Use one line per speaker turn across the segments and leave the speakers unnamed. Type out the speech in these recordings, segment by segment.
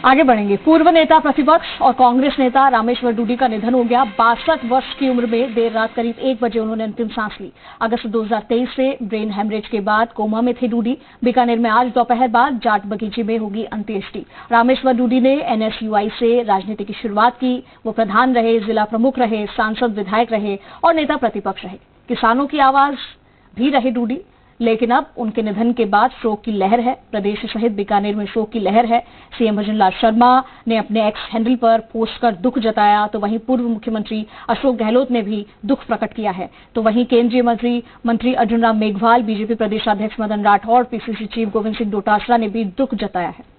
आगे बढ़ेंगे। पूर्व नेता प्रतिपक्ष और कांग्रेस नेता रामेश्वर डूडी का निधन हो गया। 62 वर्ष की उम्र में देर रात करीब 1 बजे उन्होंने अंतिम सांस ली। अगस्त 2023 से ब्रेन हेमरेज के बाद कोमा में थे डूडी। बीकानेर में आज दोपहर बाद जाट बगीचे में होगी अंत्येष्टि। रामेश्वर डूडी ने एनएसयूआई से राजनीति की शुरुआत की। वो प्रधान रहे, जिला प्रमुख रहे, सांसद विधायक रहे और नेता प्रतिपक्ष रहे। किसानों की आवाज भी रहे डूडी। लेकिन अब उनके निधन के बाद शोक की लहर है। प्रदेश सहित बीकानेर में शोक की लहर है। सीएम भजनलाल शर्मा ने अपने एक्स हैंडल पर पोस्ट कर दुख जताया, तो वहीं पूर्व मुख्यमंत्री अशोक गहलोत ने भी दुख प्रकट किया है। तो वहीं केंद्रीय मंत्री अर्जुन राम मेघवाल, बीजेपी प्रदेशाध्यक्ष मदन राठौड़, पीसीसी चीफ गोविंद सिंह डोटासरा ने भी दुख जताया है।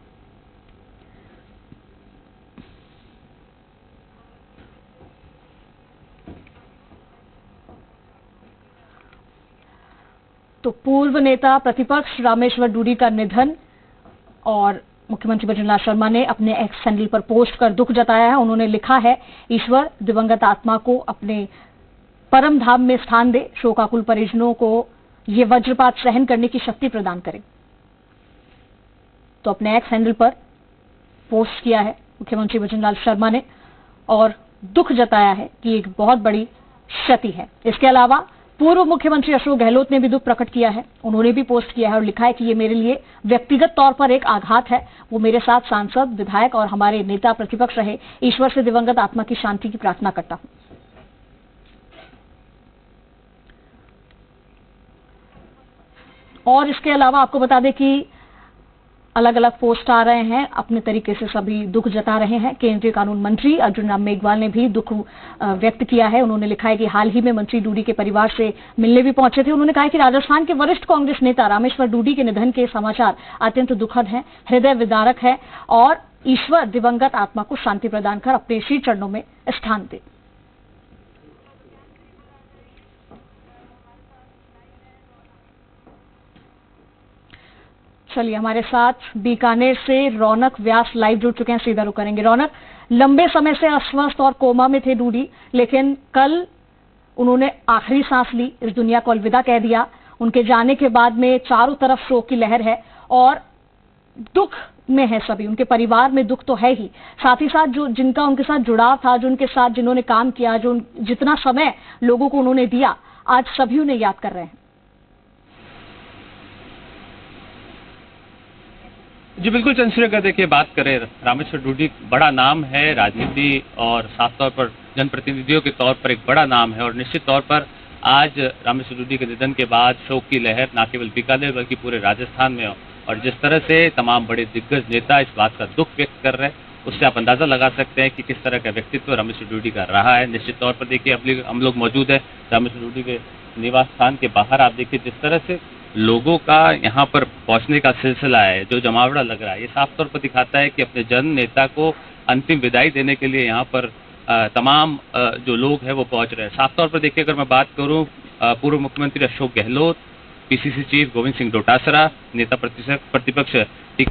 तो पूर्व नेता प्रतिपक्ष रामेश्वर डूडी का निधन और मुख्यमंत्री भजनलाल शर्मा ने अपने एक्स हैंडल पर पोस्ट कर दुख जताया है। उन्होंने लिखा है, ईश्वर दिवंगत आत्मा को अपने परम धाम में स्थान दे, शोकाकुल परिजनों को ये वज्रपात सहन करने की शक्ति प्रदान करे। तो अपने एक्स हैंडल पर पोस्ट किया है मुख्यमंत्री भजनलाल शर्मा ने और दुख जताया है कि एक बहुत बड़ी क्षति है। इसके अलावा पूर्व मुख्यमंत्री अशोक गहलोत ने भी दुख प्रकट किया है। उन्होंने भी पोस्ट किया है और लिखा है कि ये मेरे लिए व्यक्तिगत तौर पर एक आघात है। वो मेरे साथ सांसद, विधायक और हमारे नेता प्रतिपक्ष रहे। ईश्वर से दिवंगत आत्मा की शांति की प्रार्थना करता हूं। और इसके अलावा आपको बता दें कि अलग अलग पोस्ट आ रहे हैं, अपने तरीके से सभी दुख जता रहे हैं। केंद्रीय कानून मंत्री अर्जुन राम मेघवाल ने भी दुख व्यक्त किया है। उन्होंने लिखा है कि हाल ही में मंत्री डूडी के परिवार से मिलने भी पहुंचे थे। उन्होंने कहा कि राजस्थान के वरिष्ठ कांग्रेस नेता रामेश्वर डूडी के निधन के समाचार अत्यंत दुखद हैं, हृदय विदारक है और ईश्वर दिवंगत आत्मा को शांति प्रदान कर अपने श्री चरणों में स्थान दे। चलिए, हमारे साथ बीकानेर से रौनक व्यास लाइव जुड़ चुके हैं। सीधा रुख करेंगे। रौनक, लंबे समय से अस्वस्थ और कोमा में थे डूडी, लेकिन कल उन्होंने आखिरी सांस ली, इस दुनिया को अलविदा कह दिया। उनके जाने के बाद में चारों तरफ शोक की लहर है और दुख में है सभी। उनके परिवार में दुख तो है ही, साथ ही साथ जो जिनका उनके साथ जुड़ाव था, जो उनके साथ जिन्होंने काम किया, जो जितना समय लोगों को उन्होंने दिया, आज सभी उन्हें याद कर रहे हैं।
जी बिल्कुल चंद्रशेखर, अगर देखिए बात करें, रामेश्वर डूडी बड़ा नाम है राजनीति और साफ तौर पर जनप्रतिनिधियों के तौर पर एक बड़ा नाम है और निश्चित तौर पर आज रामेश्वर डूडी के निधन के बाद शोक की लहर न केवल बीकानेर बल्कि पूरे राजस्थान में और जिस तरह से तमाम बड़े दिग्गज नेता इस बात का दुख व्यक्त कर रहे हैं, उससे आप अंदाजा लगा सकते हैं कि किस तरह का व्यक्तित्व रामेश्वर डूडी का रहा है। निश्चित तौर पर देखिए हम लोग मौजूद है रामेश्वर डूडी के निवास स्थान के बाहर। आप देखिए जिस तरह से लोगों का यहाँ पर पहुंचने का सिलसिला है, जो जमावड़ा लग रहा है, ये साफ तौर पर दिखाता है कि अपने जन नेता को अंतिम विदाई देने के लिए यहाँ पर तमाम जो लोग हैं वो पहुंच रहे हैं। साफ तौर पर देखिए, अगर मैं बात करूं, पूर्व मुख्यमंत्री अशोक गहलोत, पीसीसी चीफ गोविंद सिंह डोटासरा, नेता प्रतिपक्ष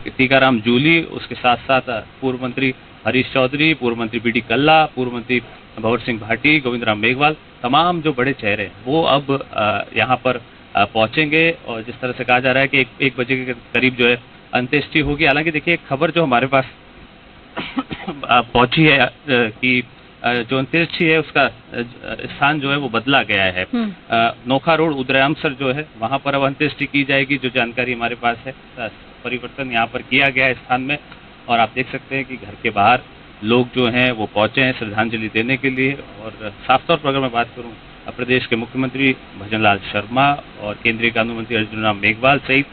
टीकाराम जूली, उसके साथ साथ पूर्व मंत्री हरीश चौधरी, पूर्व मंत्री बीडी कल्ला, पूर्व मंत्री भंवर सिंह भाटी, गोविंद राम मेघवाल, तमाम जो बड़े चेहरे हैं वो अब यहाँ पर पहुंचेंगे और जिस तरह से कहा जा रहा है कि एक बजे के करीब जो है अंत्येष्टि होगी। हालांकि देखिए, एक खबर जो हमारे पास पहुंची है कि जो अंत्येष्टि है उसका स्थान जो है वो बदला गया है। नोखा रोड उदयमसर जो है वहां पर अब अंत्येष्टि की जाएगी। जो जानकारी हमारे पास है, परिवर्तन यहाँ पर किया गया है स्थान में और आप देख सकते हैं कि घर के बाहर लोग जो हैं वो पहुंचे हैं श्रद्धांजलि देने के लिए। और साफ तौर पर अगर मैं बात करूँ, प्रदेश के मुख्यमंत्री भजनलाल शर्मा और केंद्रीय कानून मंत्री अर्जुन राम मेघवाल सहित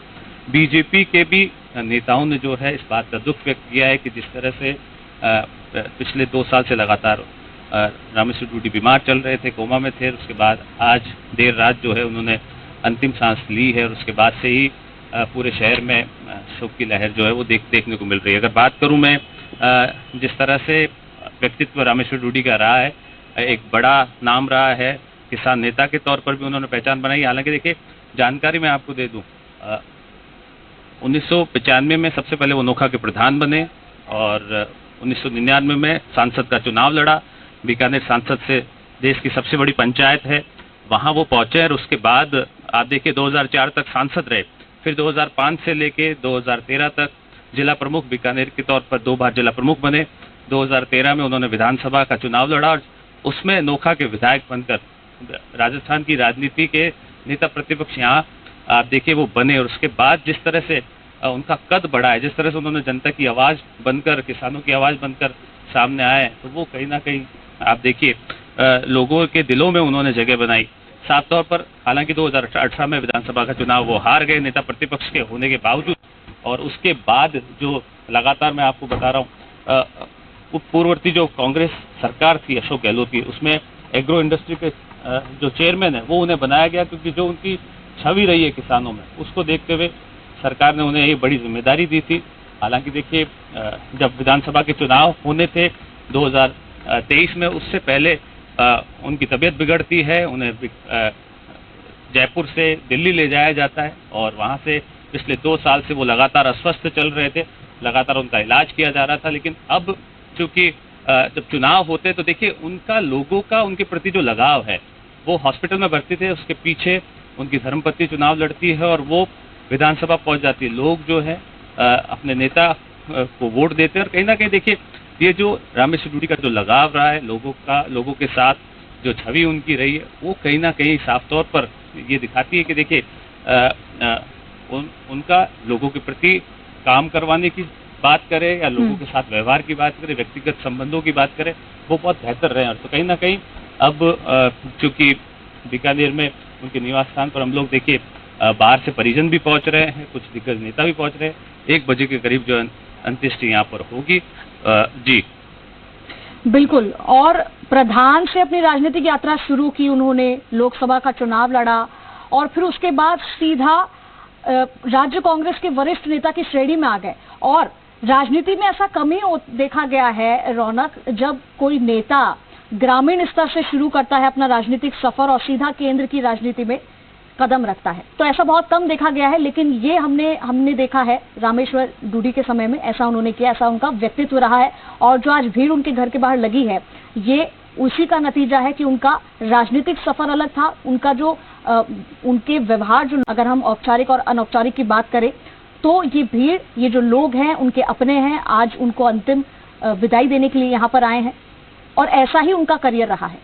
बीजेपी के भी नेताओं ने जो है इस बात का दुख व्यक्त किया है कि जिस तरह से पिछले 2 साल से लगातार रामेश्वर डूडी बीमार चल रहे थे, कोमा में थे, उसके बाद आज देर रात जो है उन्होंने अंतिम सांस ली है और उसके बाद से ही पूरे शहर में शोक की लहर जो है वो देखने को मिल रही है। अगर बात करूं मैं, जिस तरह से व्यक्तित्व रामेश्वर डूडी का रहा है, एक बड़ा नाम रहा है, किसान नेता के तौर पर भी उन्होंने पहचान बनाई। हालांकि देखिए, जानकारी मैं आपको दे दूं, 1995 में सबसे पहले वो नोखा के प्रधान बने और 1999 में सांसद का चुनाव लड़ा। बीकानेर सांसद से देश की सबसे बड़ी पंचायत है, वहां वो पहुंचे और उसके बाद आप देखिए 2004 तक सांसद रहे। फिर 2005 से लेके 2013 तक जिला प्रमुख बीकानेर के तौर पर 2 बार जिला प्रमुख बने। 2013 में उन्होंने विधानसभा का चुनाव लड़ा और उसमें नोखा के विधायक बनकर राजस्थान की राजनीति के नेता प्रतिपक्ष यहाँ आप देखिए वो बने। और उसके बाद जिस तरह से उनका कद बढ़ा है, जिस तरह से उन्होंने जनता की आवाज़ बनकर, किसानों की आवाज़ बनकर सामने आए, तो वो कहीं ना कहीं आप देखिए लोगों के दिलों में उन्होंने जगह बनाई। साफ तौर पर हालांकि 2018 में विधानसभा का चुनाव वो हार गए नेता प्रतिपक्ष के होने के बावजूद, और उसके बाद जो लगातार मैं आपको बता रहा हूँ पूर्ववर्ती जो कांग्रेस सरकार थी अशोक गहलोत की, उसमें एग्रो इंडस्ट्री के जो चेयरमैन है वो उन्हें बनाया गया, क्योंकि जो उनकी छवि रही है किसानों में उसको देखते हुए सरकार ने उन्हें ये बड़ी जिम्मेदारी दी थी। हालांकि देखिए जब विधानसभा के चुनाव होने थे 2023 में, उससे पहले उनकी तबीयत बिगड़ती है, उन्हें जयपुर से दिल्ली ले जाया जाता है और वहाँ से पिछले 2 साल से वो लगातार अस्वस्थ चल रहे थे, लगातार उनका इलाज किया जा रहा था। लेकिन अब चूंकि जब चुनाव होते तो देखिए उनका लोगों का उनके प्रति जो लगाव है, वो हॉस्पिटल में भर्ती थे, उसके पीछे उनकी धर्मपत्नी चुनाव लड़ती है और वो विधानसभा पहुंच जाती है। लोग जो है अपने नेता को वोट देते हैं और कहीं ना कहीं देखिए ये जो रामेश्वर डूडी का जो लगाव रहा है लोगों के साथ, जो छवि उनकी रही है, वो कहीं ना कहीं साफ तौर पर ये दिखाती है कि देखिए उनका लोगों के प्रति काम करवाने की बात करें या लोगों के साथ व्यवहार की बात करें, व्यक्तिगत संबंधों की बात करें, वो बहुत बेहतर रहे हैं। तो कहीं ना कहीं अब चूंकि बीकानेर में उनके निवास स्थान पर हम लोग देखिए बाहर से परिजन भी पहुंच रहे हैं, कुछ दिग्गज नेता भी पहुंच रहे हैं। 1 बजे के करीब जो अंत्येष्टि यहाँ पर होगी। जी
बिल्कुल। और प्रधान से अपनी राजनीतिक यात्रा शुरू की उन्होंने, लोकसभा का चुनाव लड़ा और फिर उसके बाद सीधा राज्य कांग्रेस के वरिष्ठ नेता की श्रेणी में आ गए। और राजनीति में ऐसा कम ही देखा गया है रौनक, जब कोई नेता ग्रामीण स्तर से शुरू करता है अपना राजनीतिक सफर और सीधा केंद्र की राजनीति में कदम रखता है। तो ऐसा बहुत कम देखा गया है, लेकिन ये हमने देखा है रामेश्वर डूडी के समय में ऐसा उन्होंने किया, ऐसा उनका व्यक्तित्व रहा है। और जो आज भीड़ उनके घर के बाहर लगी है, ये उसी का नतीजा है कि उनका राजनीतिक सफर अलग था, उनका जो उनके व्यवहार, जो अगर हम औपचारिक और अनौपचारिक की बात करें, तो ये भीड़, ये जो लोग हैं उनके अपने हैं, आज उनको अंतिम विदाई देने के लिए यहाँ पर आए हैं और ऐसा ही उनका करियर रहा है।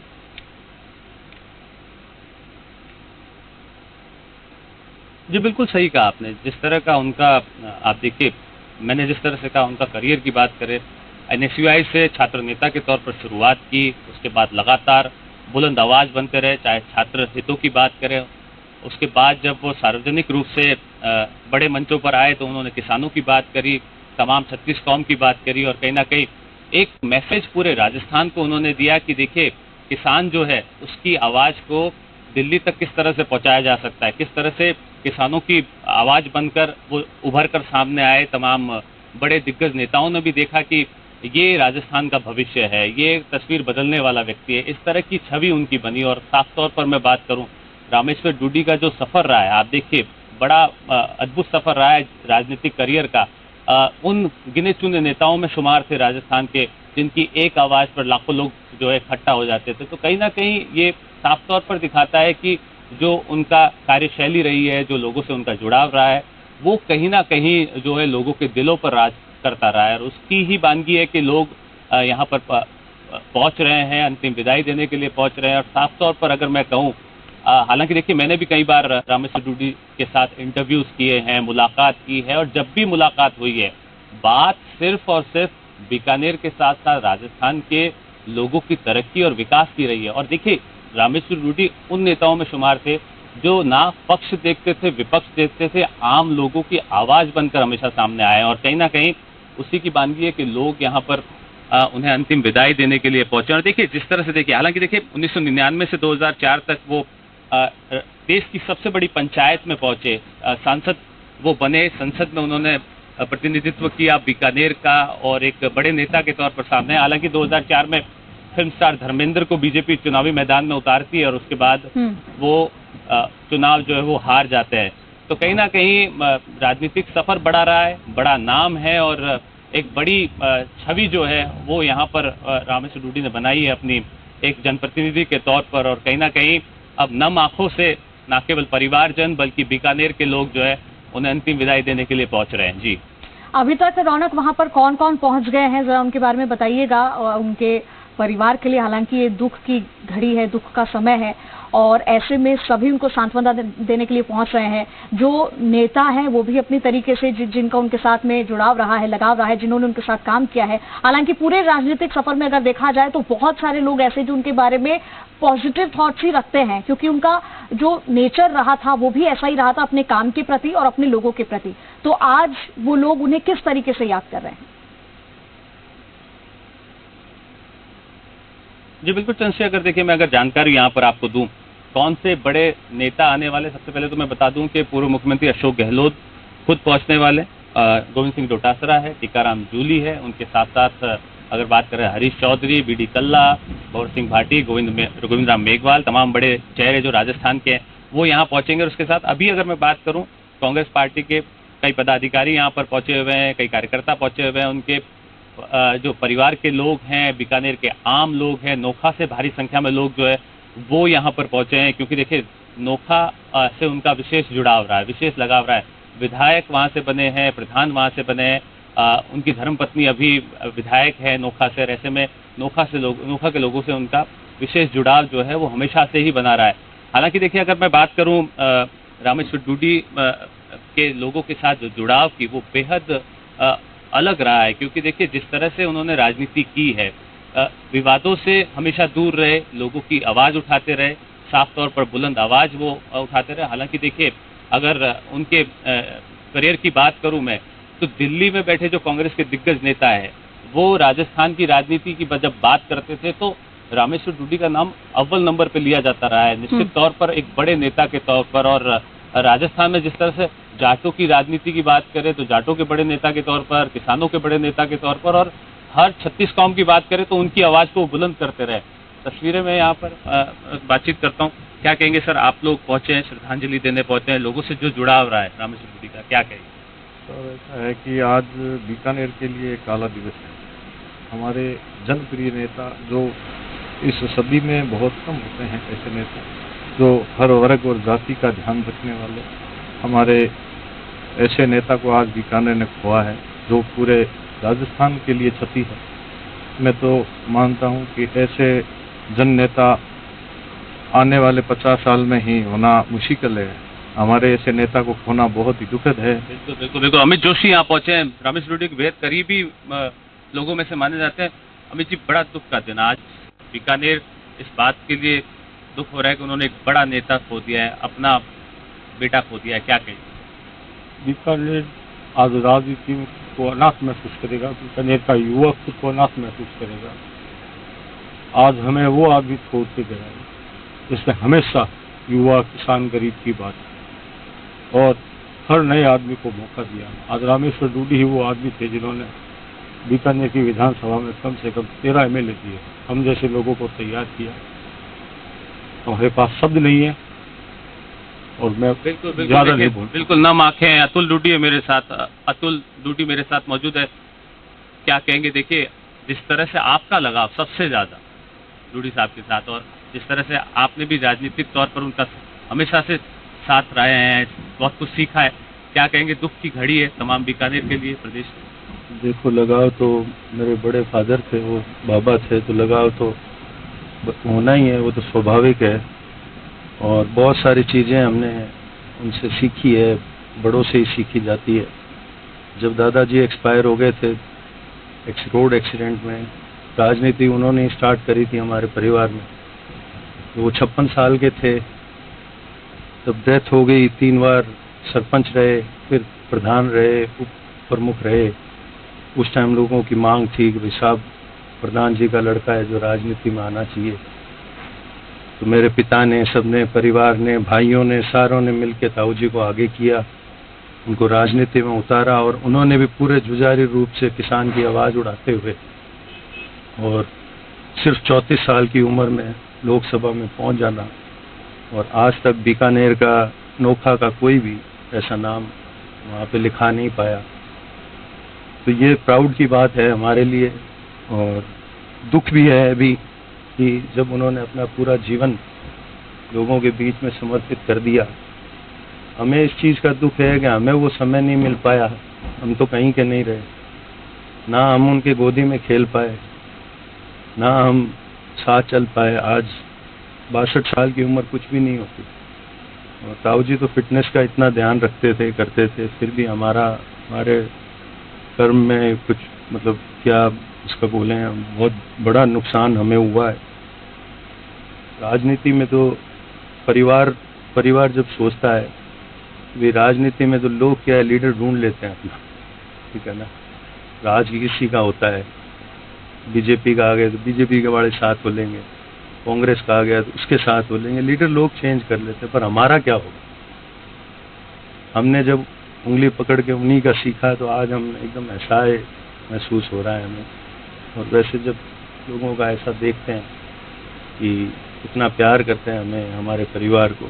जी बिल्कुल सही कहा आपने। जिस तरह का उनका आप देखिए, मैंने जिस तरह से कहा उनका करियर की बात करें, NSUI से छात्र नेता के तौर पर शुरुआत की, उसके बाद लगातार बुलंद आवाज़ बनते रहे, चाहे छात्र हितों की बात करें। उसके बाद जब वो सार्वजनिक रूप से बड़े मंचों पर आए तो उन्होंने किसानों की बात करी, तमाम 36 कौम की बात करी और कहीं ना कहीं एक मैसेज पूरे राजस्थान को उन्होंने दिया कि देखिए किसान जो है उसकी आवाज़ को दिल्ली तक किस तरह से पहुंचाया जा सकता है, किस तरह से किसानों की आवाज़ बनकर वो उभर कर सामने आए। तमाम बड़े दिग्गज नेताओं ने भी देखा कि ये राजस्थान का भविष्य है, ये तस्वीर बदलने वाला व्यक्ति है, इस तरह की छवि उनकी बनी। और साफ तौर पर मैं बात करूं, रामेश्वर डूडी का जो सफ़र रहा है, आप देखिए बड़ा अद्भुत सफ़र रहा है राजनीतिक करियर का। उन गिने चुने नेताओं में शुमार थे राजस्थान के, जिनकी एक आवाज़ पर लाखों लोग जो है इकट्ठा हो जाते थे। तो कहीं ना कहीं ये साफ तौर पर दिखाता है कि जो उनका कार्यशैली रही है, जो लोगों से उनका जुड़ाव रहा है, वो कहीं ना कहीं जो है लोगों के दिलों पर राज करता रहा है। और उसकी ही बानगी है कि लोग यहाँ पर पहुँच रहे हैं, अंतिम विदाई देने के लिए पहुँच रहे हैं। और साफ तौर पर अगर मैं कहूँ, हालांकि देखिए मैंने भी कई बार रामेश्वर डूडी के साथ इंटरव्यूज़ किए हैं, मुलाकात की है, और जब भी मुलाकात हुई है बात सिर्फ और सिर्फ बीकानेर के साथ साथ राजस्थान के लोगों की तरक्की और विकास की रही है। और देखिए रामेश्वर डूडी उन नेताओं में शुमार थे जो ना पक्ष देखते थे, विपक्ष देखते थे, आम लोगों की आवाज़ बनकर हमेशा सामने आए। और कहीं ना कहीं उसी की बानगी है कि लोग यहाँ पर उन्हें अंतिम विदाई देने के लिए पहुंचे। और देखिए जिस तरह से देखिए, हालांकि देखिए 1999 से 2004 तक वो देश की सबसे बड़ी पंचायत में पहुंचे, सांसद वो बने, संसद में उन्होंने प्रतिनिधित्व किया बीकानेर का और एक बड़े नेता के तौर पर सामने। हालांकि 2004 में फिल्म स्टार धर्मेंद्र को बीजेपी चुनावी मैदान में उतारती है और उसके बाद वो चुनाव जो है वो हार जाते हैं। तो कहीं ना कहीं राजनीतिक सफर बढ़ा रहा है, बड़ा नाम है और एक बड़ी छवि जो है वो यहाँ पर रामेश्वर डूडी ने बनाई है अपनी एक जनप्रतिनिधि के तौर पर। और कहीं ना कहीं अब नम आंखों से न केवल परिवारजन बल्कि बीकानेर के लोग जो है उन्हें अंतिम विदाई देने के लिए पहुँच रहे हैं। जी
अभी तक रौनक वहां पर कौन कौन पहुंच गए हैं, जरा उनके बारे में बताइएगा, और उनके परिवार के लिए, हालांकि ये दुख की घड़ी है, दुख का समय है, और ऐसे में सभी उनको सांत्वना देने के लिए पहुंच रहे हैं। जो नेता हैं वो भी अपनी तरीके से जिनका उनके साथ में जुड़ाव रहा है, लगाव रहा है, जिन्होंने उनके साथ काम किया है, हालांकि पूरे राजनीतिक सफर में अगर देखा जाए तो बहुत सारे लोग ऐसे जो उनके बारे में पॉजिटिव थॉट्स ही रखते हैं, क्योंकि उनका जो नेचर रहा था वो भी ऐसा ही रहा था अपने काम के प्रति और अपने लोगों के प्रति। तो आज वो लोग उन्हें किस तरीके से याद कर रहे हैं?
जी बिल्कुल चंद्रश्री, अगर देखिए मैं अगर जानकारी यहाँ पर आपको दूं कौन से बड़े नेता आने वाले, सबसे पहले तो मैं बता दूं कि पूर्व मुख्यमंत्री अशोक गहलोत खुद पहुंचने वाले, गोविंद सिंह डोटासरा है, टीकाराम जूली है, उनके साथ साथ अगर बात करें हरीश चौधरी, बीडी कल्ला, भंवर सिंह भाटी, गोविंद राम मेघवाल, तमाम बड़े चेहरे जो राजस्थान के हैं वो यहाँ पहुंचेंगे। और उसके साथ अभी अगर मैं बात करूँ, कांग्रेस पार्टी के कई पदाधिकारी यहाँ पर पहुंचे हुए हैं, कई कार्यकर्ता पहुंचे हुए हैं, उनके जो परिवार के लोग हैं, बीकानेर के आम लोग हैं, नोखा से भारी संख्या में लोग जो है वो यहाँ पर पहुंचे हैं, क्योंकि देखिए नोखा से उनका विशेष जुड़ाव रहा है, विशेष लगाव रहा है। विधायक वहाँ से बने हैं, प्रधान वहाँ से बने हैं, उनकी धर्मपत्नी अभी विधायक है नोखा से। ऐसे में नोखा के लोगों से उनका विशेष जुड़ाव जो है वो हमेशा से ही बना रहा है। हालांकि देखिए अगर मैं बात करूँ रामेश्वर डूडी के लोगों के साथ जो जुड़ाव की वो बेहद अलग रहा है, क्योंकि देखिए जिस तरह से उन्होंने राजनीति की है, विवादों से हमेशा दूर रहे, लोगों की आवाज़ उठाते रहे, साफ तौर पर बुलंद आवाज़ वो उठाते रहे। हालांकि देखिए अगर उनके करियर की बात करूं मैं, तो दिल्ली में बैठे जो कांग्रेस के दिग्गज नेता है वो राजस्थान की राजनीति की जब बात करते थे तो रामेश्वर डूडी का नाम अव्वल नंबर पे लिया जाता रहा है, निश्चित तौर पर एक बड़े नेता के तौर पर। और राजस्थान में जिस तरह से जाटों की राजनीति की बात करें तो जाटों के बड़े नेता के तौर पर, किसानों के बड़े नेता के तौर पर, और हर 36 कौम की बात करें तो उनकी आवाज़ को बुलंद करते रहे। तस्वीरें मैं यहाँ पर बातचीत करता हूँ। क्या कहेंगे सर, आप लोग पहुँचे हैं, श्रद्धांजलि देने पहुँचे हैं, लोगों से जो जुड़ाव रहा है रामेश्वर डूडी का, क्या कहेंगे?
सर ऐसा है कि आज बीकानेर के लिए एक काला दिवस है। हमारे जनप्रिय नेता जो इस सदी में बहुत कम होते हैं, ऐसे नेता जो हर वर्ग और जाति का ध्यान रखने वाले, हमारे ऐसे नेता को आज बीकानेर ने खोआ है जो पूरे राजस्थान के लिए क्षति है। मैं तो मानता हूं कि ऐसे जन नेता आने वाले 50 साल में ही होना मुश्किल है। हमारे ऐसे नेता को खोना बहुत ही दुखद है।
बिल्कुल बिल्कुल बिल्कुल। अमित जोशी यहाँ पहुंचे हैं, रामेश्वर डूडी के बेहद करीबी लोगों में से माने जाते हैं। अमित जी, बड़ा दुख का दिन आज बीकानेर, इस बात के लिए दुख हो रहा है कि उन्होंने एक बड़ा नेता खो दिया है, अपना बेटा खो दिया है, क्या कहेंगे?
बीकानेर आज राजनीति को अनाथ महसूस करेगा, बीकानेर का युवा खुद को अनाथ महसूस करेगा। आज हमें वो आदमी छोड़ के गया है जिसने हमेशा युवा, किसान, गरीब की बात और हर नए आदमी को मौका दिया। आज रामेश्वर डूडी ही वो आदमी थे जिन्होंने बीकानेर की विधानसभा में कम से कम 13 एमएलए दिए, हम जैसे लोगों को तैयार किया। हमारे पास शब्द नहीं है और मैं ज्यादा नहीं बोल।
बिल्कुल नम आंखें। अतुल डूडी है मेरे साथ, अतुल डूडी मेरे साथ मौजूद है। क्या कहेंगे? देखिए जिस तरह से आपका लगाव सबसे ज्यादा डूडी साहब के साथ, और जिस तरह से आपने भी राजनीतिक तौर पर उनका हमेशा से साथ रहे हैं, बहुत कुछ सीखा है, क्या कहेंगे? दुख की घड़ी है तमाम बीकानेर के लिए, प्रदेश में।
देखो, लगाव तो मेरे बड़े फादर थे, वो बाबा थे, तो लगाव तो होना ही है, वो तो स्वाभाविक है। और बहुत सारी चीज़ें हमने उनसे सीखी है, बड़ों से ही सीखी जाती है। जब दादाजी एक्सपायर हो गए थे रोड एक्सीडेंट में, राजनीति उन्होंने ही स्टार्ट करी थी हमारे परिवार में। वो 56 साल के थे तब डेथ हो गई। 3 बार सरपंच रहे, फिर प्रधान रहे, उप प्रमुख रहे। उस टाइम लोगों की मांग थी कि भाई साहब प्रधान जी का लड़का है जो राजनीति में आना चाहिए। तो मेरे पिता ने, सबने, परिवार ने, भाइयों ने, सारों ने मिलकर ताऊ जी को आगे किया, उनको राजनीति में उतारा। और उन्होंने भी पूरे जुझारू रूप से किसान की आवाज़ उड़ाते हुए और सिर्फ 34 साल की उम्र में लोकसभा में पहुंच जाना, और आज तक बीकानेर का, नोखा का कोई भी ऐसा नाम वहाँ पे लिखा नहीं पाया। तो ये प्राउड की बात है हमारे लिए, और दुख भी है अभी कि जब उन्होंने अपना पूरा जीवन लोगों के बीच में समर्पित कर दिया। हमें इस चीज़ का दुख है कि हमें वो समय नहीं मिल पाया हम तो कहीं के नहीं रहे, ना हम उनके गोदी में खेल पाए, ना हम साथ चल पाए। आज 62 साल की उम्र कुछ भी नहीं होती। और ताऊ जी तो फिटनेस का इतना ध्यान रखते थे, करते थे, फिर भी हमारे कर्म में कुछ मतलब क्या इसका बोले, बहुत बड़ा नुकसान हमें हुआ है। राजनीति में तो परिवार जब सोचता है, वे राजनीति में तो लोग क्या है, लीडर ढूंढ लेते हैं अपना, ठीक है ना। राज किसी का होता है, बीजेपी का आ गया तो बीजेपी के वाले साथ हो लेंगे, कांग्रेस का आ गया तो उसके साथ हो लेंगे, लीडर लोग चेंज कर लेते हैं। पर हमारा क्या होगा? हमने जब उंगली पकड़ के उन्हीं का सीखा तो आज हम एकदम ऐसा महसूस हो रहा है हमें। और वैसे जब लोगों का ऐसा देखते हैं कि इतना प्यार करते हैं हमें, हमारे परिवार को,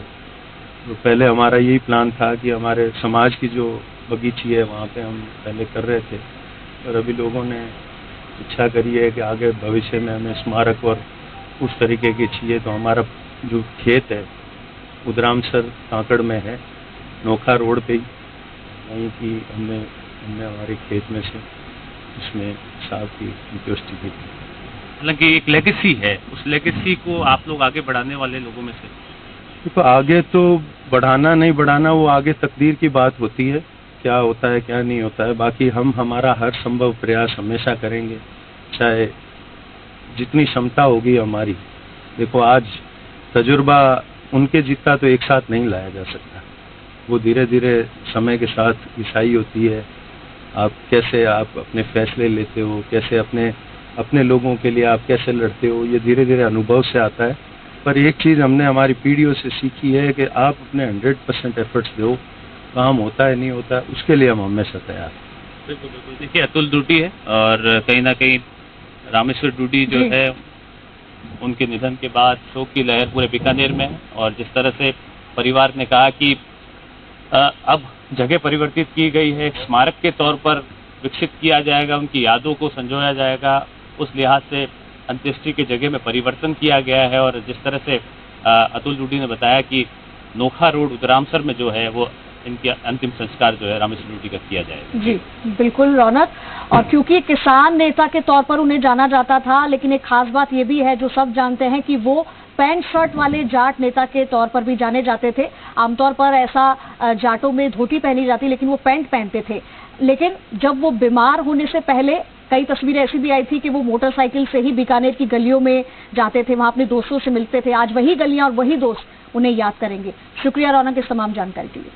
तो पहले हमारा यही प्लान था कि हमारे समाज की जो बगीची है वहाँ पे हम पहले कर रहे थे, और अभी लोगों ने इच्छा करी है कि आगे भविष्य में हमें स्मारक और उस तरीके की चाहिए। तो हमारा जो खेत है उधरामसर कांकड़ में है, नोखा रोड पे ही, वहीं की हमने हमारे खेत में से उसमें साहब की अंत्येष्टि की थी।
हालांकि एक लेगेसी है, उस लेगेसी को आप लोग आगे बढ़ाने वाले लोगों में से?
देखो, आगे तो बढ़ाना नहीं बढ़ाना वो आगे तकदीर की बात होती है, क्या होता है क्या नहीं होता है। बाकी हम हमारा हर संभव प्रयास हमेशा करेंगे, चाहे जितनी क्षमता होगी हमारी। देखो, आज तजुर्बा उनके जितना तो एक साथ नहीं लाया जा सकता, वो धीरे धीरे समय के साथ ईसाई होती है। आप कैसे अपने फैसले लेते हो, कैसे अपने लोगों के लिए आप कैसे लड़ते हो, ये धीरे धीरे अनुभव से आता है। पर एक चीज़ हमने हमारी पीढ़ियों से सीखी है कि आप अपने 100% एफर्ट्स दो, काम होता है नहीं होता है उसके लिए हम हमेशा तैयार हैं।
बिल्कुल बिल्कुल। देखिए, अतुल डूडी है और कहीं ना कहीं रामेश्वर डूडी जो है उनके निधन के बाद शोक की लहर पूरे बीकानेर में है। और जिस तरह से परिवार ने कहा कि अब जगह परिवर्तित की गई है, एक स्मारक के तौर पर विकसित किया जाएगा, उनकी यादों को संजोया जाएगा, उस लिहाज से अंत्येष्टि की जगह में परिवर्तन किया गया है। और जिस तरह से अतुल डूडी ने बताया कि नोखा रोड उधरामसर में जो है वो इनकी अंतिम संस्कार जो है रामेश्वर डूडी का किया जाएगा।
जी बिल्कुल रौनक। और क्योंकि किसान नेता के तौर पर उन्हें जाना जाता था, लेकिन एक खास बात ये भी है जो सब जानते हैं कि वो पैंट शर्ट वाले जाट नेता के तौर पर भी जाने जाते थे। आमतौर पर ऐसा जाटों में धोती पहनी जाती, लेकिन वो पैंट पहनते थे। लेकिन जब वो बीमार होने से पहले कई तस्वीरें ऐसी भी आई थी कि वो मोटरसाइकिल से ही बीकानेर की गलियों में जाते थे, वहां अपने दोस्तों से मिलते थे। आज वही गलियां और वही दोस्त उन्हें याद करेंगे। शुक्रिया रौनक इस तमाम जानकारी के लिए।